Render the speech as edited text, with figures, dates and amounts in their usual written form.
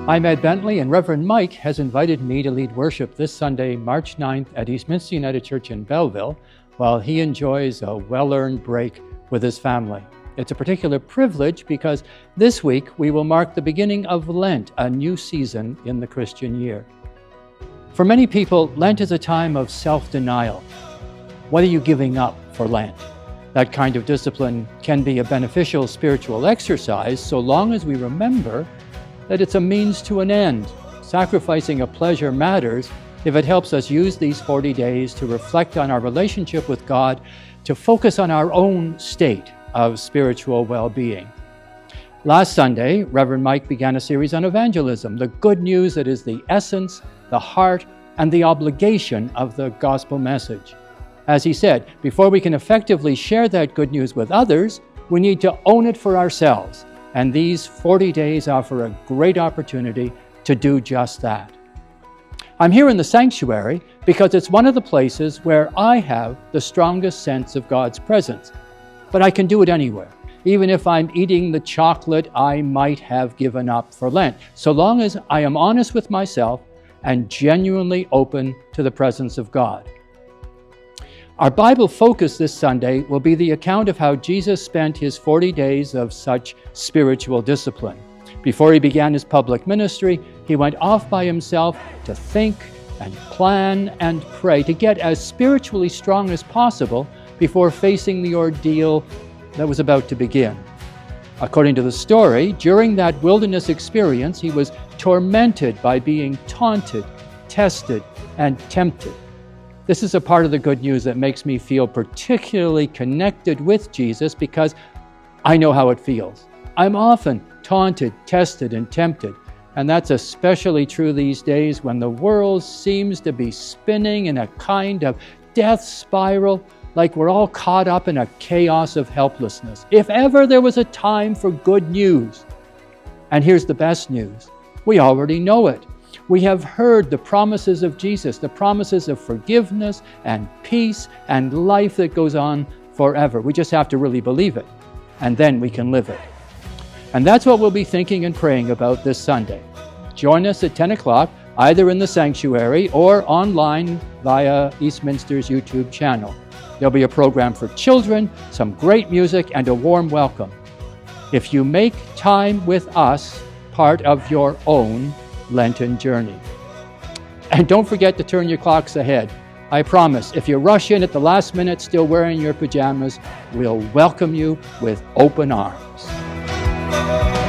I'm Ed Bentley, and Reverend Mike has invited me to lead worship this Sunday, March 9th at Eastminster United Church in Belleville, while he enjoys a well-earned break with his family. It's a particular privilege because this week we will mark the beginning of Lent, a new season in the Christian year. For many people, Lent is a time of self-denial. What are you giving up for Lent? That kind of discipline can be a beneficial spiritual exercise so long as we remember that it's a means to an end. Sacrificing a pleasure matters if it helps us use these 40 days to reflect on our relationship with God, to focus on our own state of spiritual well-being. Last Sunday, Reverend Mike began a series on evangelism, the good news that is the essence, the heart, and the obligation of the gospel message. As he said, before we can effectively share that good news with others, we need to own it for ourselves. And these 40 days offer a great opportunity to do just that. I'm here in the sanctuary because it's one of the places where I have the strongest sense of God's presence. But I can do it anywhere, even if I'm eating the chocolate I might have given up for Lent, so long as I am honest with myself and genuinely open to the presence of God. Our Bible focus this Sunday will be the account of how Jesus spent his 40 days of such spiritual discipline. Before he began his public ministry, he went off by himself to think and plan and pray, to get as spiritually strong as possible before facing the ordeal that was about to begin. According to the story, during that wilderness experience, he was tormented by being taunted, tested, and tempted. This is a part of the good news that makes me feel particularly connected with Jesus because I know how it feels. I'm often taunted, tested, and tempted, and that's especially true these days when the world seems to be spinning in a kind of death spiral, like we're all caught up in a chaos of helplessness. If ever there was a time for good news, and here's the best news, we already know it. We have heard the promises of Jesus, the promises of forgiveness and peace and life that goes on forever. We just have to really believe it, and then we can live it. And that's what we'll be thinking and praying about this Sunday. Join us at 10 o'clock, either in the sanctuary or online via Eastminster's YouTube channel. There'll be a program for children, some great music, and a warm welcome. If you make time with us part of your own Lenten journey. And don't forget to turn your clocks ahead. I promise, if you rush in at the last minute still wearing your pajamas, we'll welcome you with open arms.